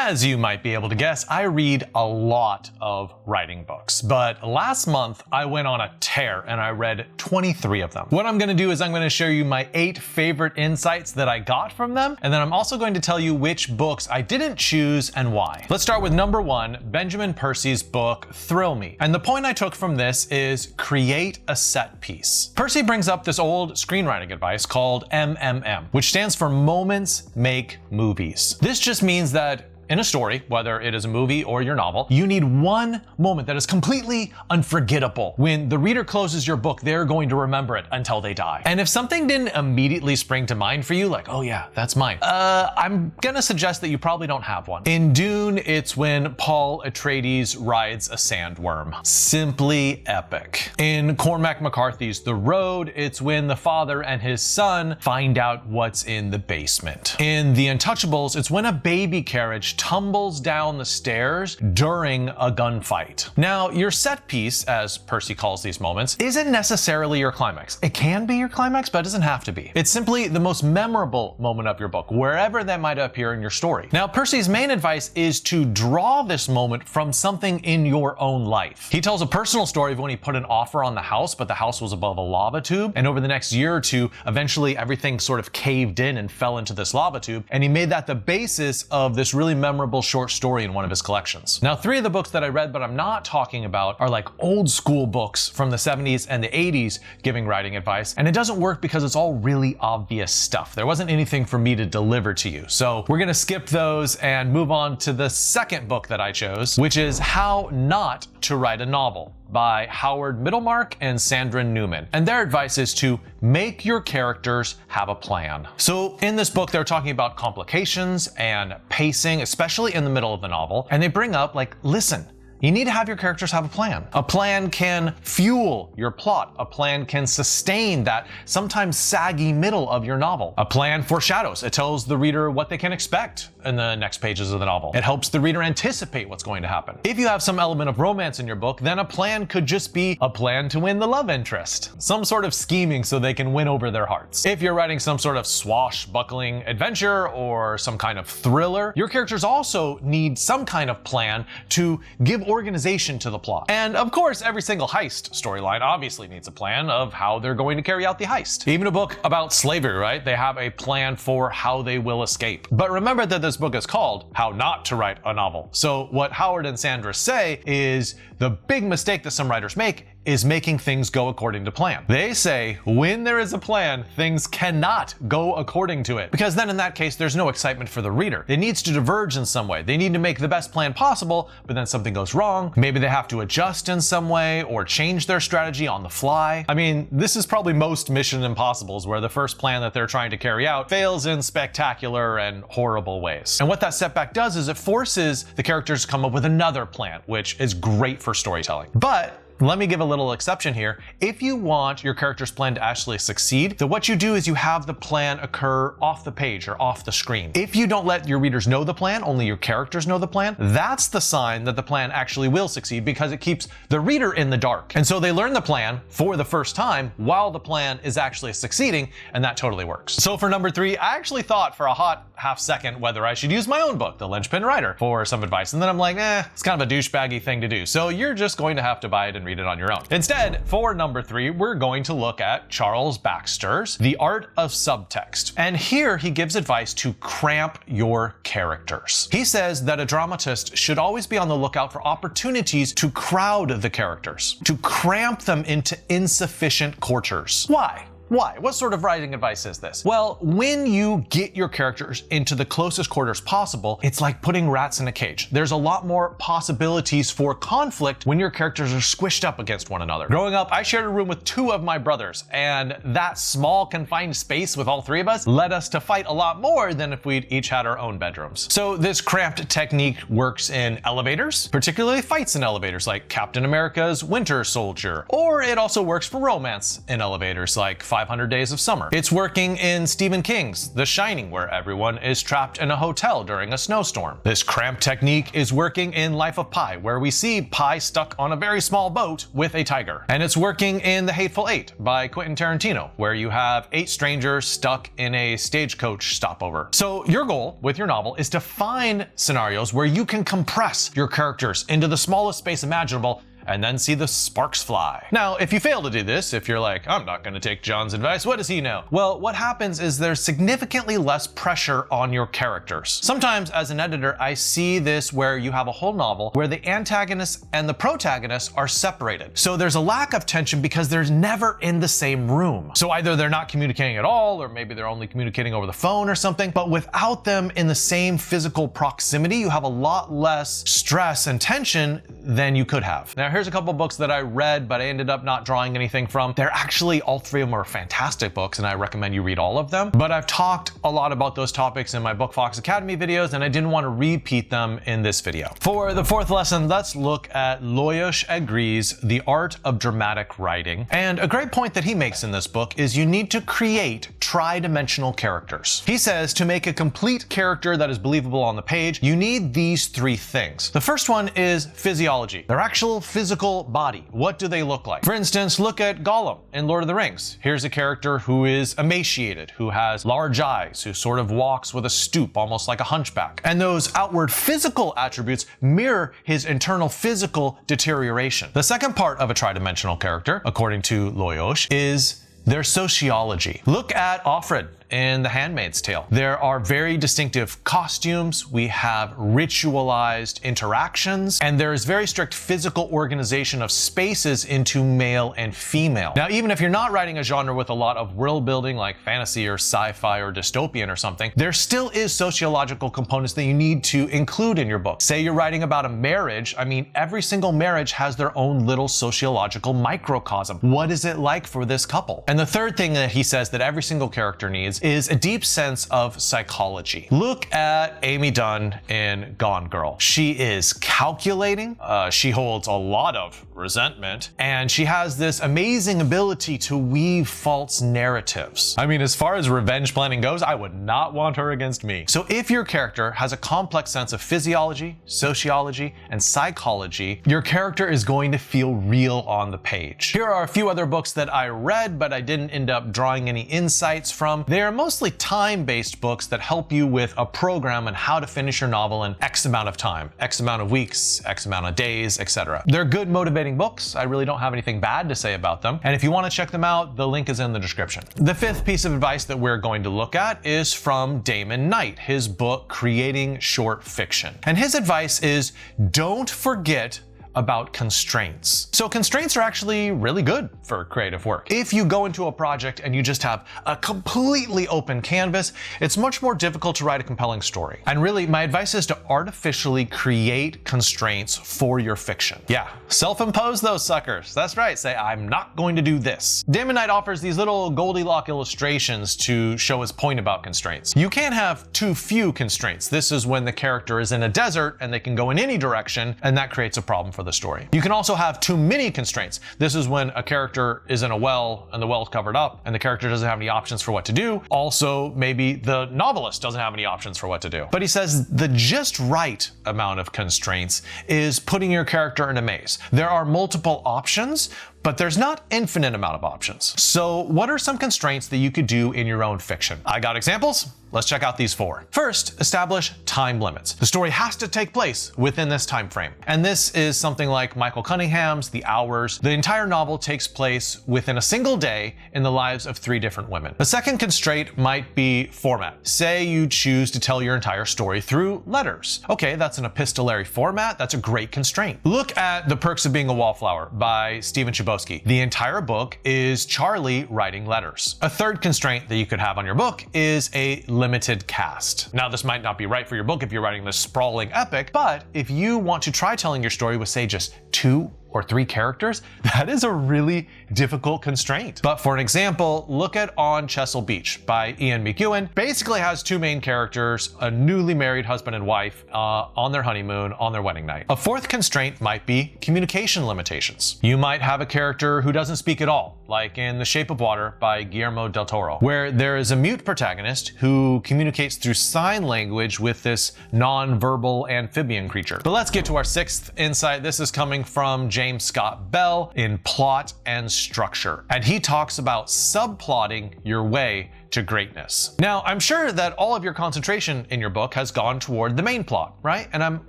As you might be able to guess, I read a lot of writing books, but last month I went on a tear and I read 23 of them. What I'm gonna do is I'm gonna share you my 8 favorite insights that I got from them, and then I'm also going to tell you which books I didn't choose and why. Let's start with number 1, Benjamin Percy's book, Thrill Me. And the point I took from this is create a set piece. Percy brings up this old screenwriting advice called MMM, which stands for Moments Make Movies. This just means that in a story, whether it is a movie or your novel, you need one moment that is completely unforgettable. When the reader closes your book, they're going to remember it until they die. And if something didn't immediately spring to mind for you, like, oh yeah, that's mine, I'm gonna suggest that you probably don't have one. In Dune, it's when Paul Atreides rides a sandworm. Simply epic. In Cormac McCarthy's The Road, it's when the father and his son find out what's in the basement. In The Untouchables, it's when a baby carriage tumbles down the stairs during a gunfight. Now, your set piece, as Percy calls these moments, isn't necessarily your climax. It can be your climax, but it doesn't have to be. It's simply the most memorable moment of your book, wherever that might appear in your story. Now, Percy's main advice is to draw this moment from something in your own life. He tells a personal story of when he put an offer on the house, but the house was above a lava tube, and over the next year or two, eventually everything sort of caved in and fell into this lava tube, and he made that the basis of this really memorable short story in one of his collections. Now, 3 of the books that I read but I'm not talking about are like old school books from the 70s and the 80s giving writing advice, and it doesn't work because it's all really obvious stuff. There wasn't anything for me to deliver to you. So we're gonna skip those and move on to the second book that I chose, which is How Not to Write a Novel by Howard Middlemark and Sandra Newman. And their advice is to make your characters have a plan. So in this book, they're talking about complications and pacing, especially in the middle of the novel. And they bring up, like, listen, you need to have your characters have a plan. A plan can fuel your plot. A plan can sustain that sometimes saggy middle of your novel. A plan foreshadows. It tells the reader what they can expect in the next pages of the novel. It helps the reader anticipate what's going to happen. If you have some element of romance in your book, then a plan could just be a plan to win the love interest. Some sort of scheming so they can win over their hearts. If you're writing some sort of swashbuckling adventure or some kind of thriller, your characters also need some kind of plan to give organization to the plot. And of course, every single heist storyline obviously needs a plan of how they're going to carry out the heist. Even a book about slavery, right? They have a plan for how they will escape. But remember that this book is called How Not to Write a Novel. So what Howard and Sandra say is the big mistake that some writers make is making things go according to plan. They say when there is a plan, things cannot go according to it, because then in that case, there's no excitement for the reader. It needs to diverge in some way. They need to make the best plan possible, but then something goes wrong. Maybe they have to adjust in some way or change their strategy on the fly. I mean, this is probably most Mission Impossibles, where the first plan that they're trying to carry out fails in spectacular and horrible ways. And what that setback does is it forces the characters to come up with another plan, which is great for storytelling. But let me give a little exception here. If you want your character's plan to actually succeed, then what you do is you have the plan occur off the page or off the screen. If you don't let your readers know the plan, only your characters know the plan, that's the sign that the plan actually will succeed, because it keeps the reader in the dark. And so they learn the plan for the first time while the plan is actually succeeding, and that totally works. So for number 3, I actually thought for a hot half second whether I should use my own book, The Linchpin Writer, for some advice. And then I'm like, it's kind of a douchebaggy thing to do. So you're just going to have to buy it and read it on your own. Instead, for number 3, we're going to look at Charles Baxter's The Art of Subtext. And here he gives advice to cramp your characters. He says that a dramatist should always be on the lookout for opportunities to crowd the characters, to cramp them into insufficient quarters. Why? Why? What sort of writing advice is this? Well, when you get your characters into the closest quarters possible, it's like putting rats in a cage. There's a lot more possibilities for conflict when your characters are squished up against one another. Growing up, I shared a room with 2 of my brothers, and that small confined space with all 3 of us led us to fight a lot more than if we'd each had our own bedrooms. So this cramped technique works in elevators, particularly fights in elevators like Captain America's Winter Soldier, or it also works for romance in elevators like 500 Days of Summer. It's working in Stephen King's The Shining, where everyone is trapped in a hotel during a snowstorm. This Cramp technique is working in Life of Pi, where we see Pi stuck on a very small boat with a tiger. And it's working in The Hateful Eight by Quentin Tarantino, where you have 8 strangers stuck in a stagecoach stopover. So your goal with your novel is to find scenarios where you can compress your characters into the smallest space imaginable and then see the sparks fly. Now, if you fail to do this, if you're like, I'm not gonna take John's advice, what does he know? Well, what happens is there's significantly less pressure on your characters. Sometimes as an editor, I see this where you have a whole novel where the antagonist and the protagonist are separated. So there's a lack of tension because they're never in the same room. So either they're not communicating at all, or maybe they're only communicating over the phone or something, but without them in the same physical proximity, you have a lot less stress and tension than you could have. Now, here's a couple books that I read, but I ended up not drawing anything from. They're actually, all 3 of them are fantastic books, and I recommend you read all of them. But I've talked a lot about those topics in my Bookfox Academy videos, and I didn't want to repeat them in this video. For the 4th lesson, let's look at Lajos Egri's The Art of Dramatic Writing. And a great point that he makes in this book is you need to create tridimensional characters. He says to make a complete character that is believable on the page, you need these 3 things. The first one is physiology, their actual physical body. What do they look like? For instance, look at Gollum in Lord of the Rings. Here's a character who is emaciated, who has large eyes, who sort of walks with a stoop, almost like a hunchback. And those outward physical attributes mirror his internal physical deterioration. The second part of a tridimensional character, according to Lajos, is their sociology. Look at Offred in The Handmaid's Tale. There are very distinctive costumes, we have ritualized interactions, and there is very strict physical organization of spaces into male and female. Now, even if you're not writing a genre with a lot of world building like fantasy or sci-fi or dystopian or something, there still is sociological components that you need to include in your book. Say you're writing about a marriage, I mean, every single marriage has their own little sociological microcosm. What is it like for this couple? And the third thing that he says that every single character needs is a deep sense of psychology. Look at Amy Dunn in Gone Girl. She is calculating, she holds a lot of resentment, and she has this amazing ability to weave false narratives. I mean, as far as revenge planning goes, I would not want her against me. So if your character has a complex sense of physiology, sociology, and psychology, your character is going to feel real on the page. Here are a few other books that I read, but I didn't end up drawing any insights from. They are mostly time-based books that help you with a program on how to finish your novel in X amount of time, X amount of weeks, X amount of days, etc. They're good, motivating books. I really don't have anything bad to say about them. And if you want to check them out, the link is in the description. The 5th piece of advice that we're going to look at is from Damon Knight, his book, Creating Short Fiction. And his advice is, don't forget about constraints. So constraints are actually really good for creative work. If you go into a project and you just have a completely open canvas, it's much more difficult to write a compelling story. And really, my advice is to artificially create constraints for your fiction. Yeah, self-impose those suckers. That's right, say, I'm not going to do this. Damon Knight offers these little Goldilocks illustrations to show his point about constraints. You can't have too few constraints. This is when the character is in a desert and they can go in any direction, and that creates a problem for the story. You can also have too many constraints. This is when a character is in a well and the well's covered up and the character doesn't have any options for what to do. Also, maybe the novelist doesn't have any options for what to do. But he says the just right amount of constraints is putting your character in a maze. There are multiple options, but there's not infinite amount of options. So what are some constraints that you could do in your own fiction? I got examples. Let's check out these 4. First, establish time limits. The story has to take place within this time frame. And this is something like Michael Cunningham's The Hours. The entire novel takes place within a single day in the lives of 3 different women. The second constraint might be format. Say you choose to tell your entire story through letters. Okay, that's an epistolary format. That's a great constraint. Look at The Perks of Being a Wallflower by Stephen Chbosky. The entire book is Charlie writing letters. A third constraint that you could have on your book is a limited cast. Now, this might not be right for your book if you're writing this sprawling epic, but if you want to try telling your story with, say, just 2 or 3 characters, that is a really difficult constraint. But for an example, look at On Chesil Beach by Ian McEwan. Basically has 2 main characters, a newly married husband and wife on their honeymoon, on their wedding night. A 4th constraint might be communication limitations. You might have a character who doesn't speak at all, like in The Shape of Water by Guillermo del Toro, where there is a mute protagonist who communicates through sign language with this non-verbal amphibian creature. But let's get to our 6th insight. This is coming from James Scott Bell in Plot and Structure, and he talks about subplotting your way to greatness. Now, I'm sure that all of your concentration in your book has gone toward the main plot, right? And I'm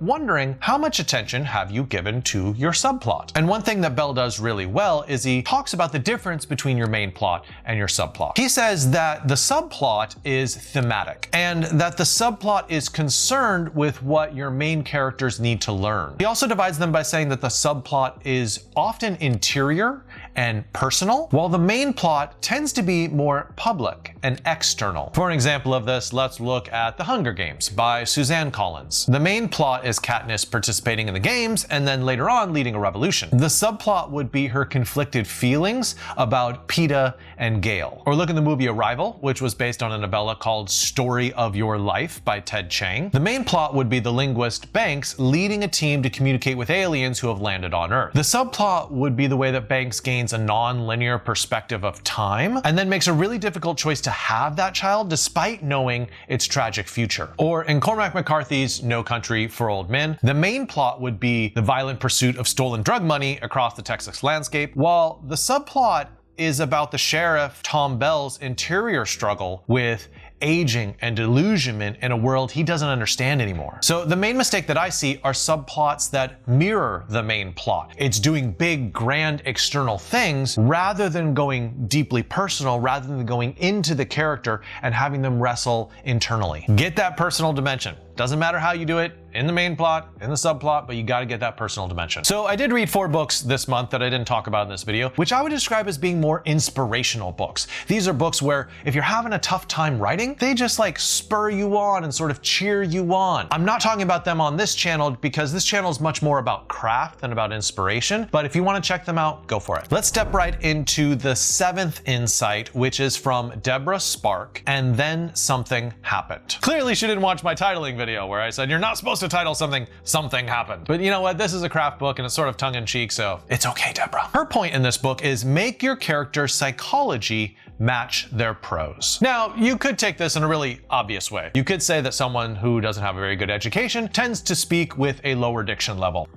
wondering, how much attention have you given to your subplot? And one thing that Bell does really well is he talks about the difference between your main plot and your subplot. He says that the subplot is thematic and that the subplot is concerned with what your main characters need to learn. He also divides them by saying that the subplot is often interior and personal, while the main plot tends to be more public and external. For an example of this, let's look at The Hunger Games by Suzanne Collins. The main plot is Katniss participating in the games and then later on leading a revolution. The subplot would be her conflicted feelings about Peeta and Gale. Or look at the movie Arrival, which was based on a novella called Story of Your Life by Ted Chiang. The main plot would be the linguist Banks leading a team to communicate with aliens who have landed on Earth. The subplot would be the way that Banks gains a non-linear perspective of time and then makes a really difficult choice to have that child despite knowing its tragic future. Or in Cormac McCarthy's No Country for Old Men, the main plot would be the violent pursuit of stolen drug money across the Texas landscape, while the subplot is about the sheriff Tom Bell's interior struggle with aging and delusionment in a world he doesn't understand anymore. So the main mistake that I see are subplots that mirror the main plot. It's doing big, grand external things rather than going deeply personal, rather than going into the character and having them wrestle internally. Get that personal dimension. Doesn't matter how you do it, in the main plot, in the subplot, but you gotta get that personal dimension. So I did read 4 books this month that I didn't talk about in this video, which I would describe as being more inspirational books. These are books where if you're having a tough time writing, they just like spur you on and sort of cheer you on. I'm not talking about them on this channel because this channel is much more about craft than about inspiration, but if you wanna check them out, go for it. Let's step right into the 7th insight, which is from Deborah Spark, and then something happened. Clearly she didn't watch my titling video where I said you're not supposed to title something "Something Happened." But you know what? This is a craft book and it's sort of tongue-in-cheek, so it's okay, Deborah. Her point in this book is make your character's psychology match their prose. Now, you could take this in a really obvious way. You could say that someone who doesn't have a very good education tends to speak with a lower diction level.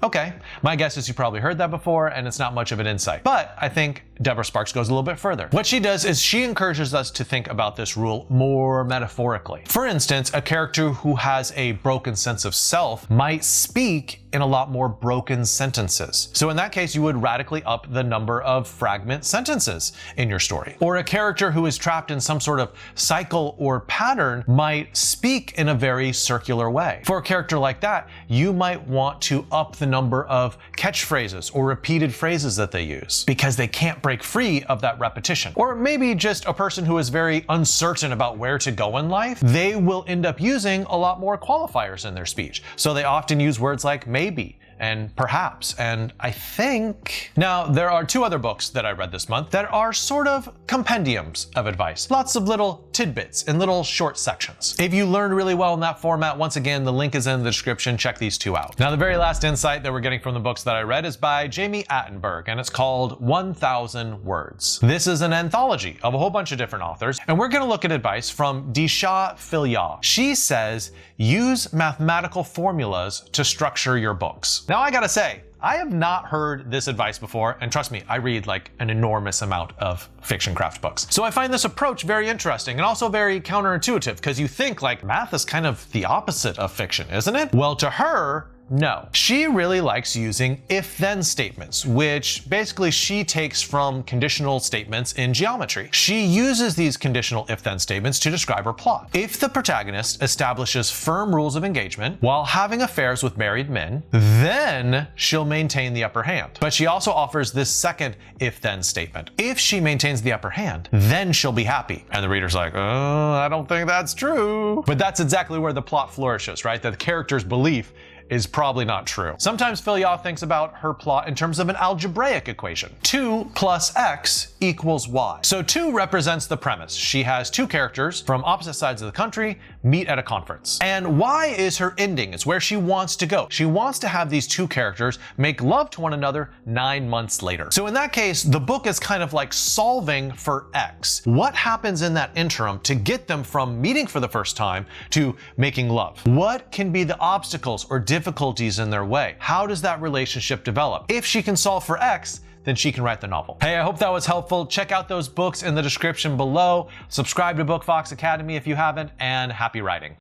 Okay, my guess is you probably heard that before and it's not much of an insight. But I think Deborah Sparks goes a little bit further. What she does is she encourages us to think about this rule more metaphorically. For instance, a character who has a broken sense of self might speak in a lot more broken sentences. So in that case, you would radically up the number of fragment sentences in your story. Or a character who is trapped in some sort of cycle or pattern might speak in a very circular way. For a character like that, you might want to up the number of catchphrases or repeated phrases that they use because they can't break free of that repetition. Or maybe just a person who is very uncertain about where to go in life, they will end up using a lot more qualifiers in their speech. So they often use words like maybe and perhaps, and I think. Now, there are 2 other books that I read this month that are sort of compendiums of advice. Lots of little tidbits in little short sections. If you learned really well in that format, once again, the link is in the description. Check these 2 out. Now, the very last insight that we're getting from the books that I read is by Jamie Attenberg, and it's called 1,000 Words. This is an anthology of a whole bunch of different authors, and we're gonna look at advice from Disha Filya. She says, use mathematical formulas to structure your books. Now I gotta say, I have not heard this advice before, and trust me, I read like an enormous amount of fiction craft books. So I find this approach very interesting and also very counterintuitive because you think like math is kind of the opposite of fiction, isn't it? Well, to her, no. She really likes using if-then statements, which basically she takes from conditional statements in geometry. She uses these conditional if-then statements to describe her plot. If the protagonist establishes firm rules of engagement while having affairs with married men, then she'll maintain the upper hand. But she also offers this second if-then statement. If she maintains the upper hand, then she'll be happy. And the reader's like, oh, I don't think that's true. But that's exactly where the plot flourishes, right? That the character's belief is probably not true. Sometimes Phil Yaw thinks about her plot in terms of an algebraic equation. 2 plus x equals y. So 2 represents the premise. She has two characters from opposite sides of the country meet at a conference. And y is her ending. It's where she wants to go. She wants to have these two characters make love to one another 9 months later. So in that case, the book is kind of like solving for x. What happens in that interim to get them from meeting for the first time to making love? What can be the obstacles or difficulties in their way? How does that relationship develop? If she can solve for x, then she can write the novel. Hey, I hope that was helpful. Check out those books in the description below. Subscribe to Bookfox Academy if you haven't, and happy writing.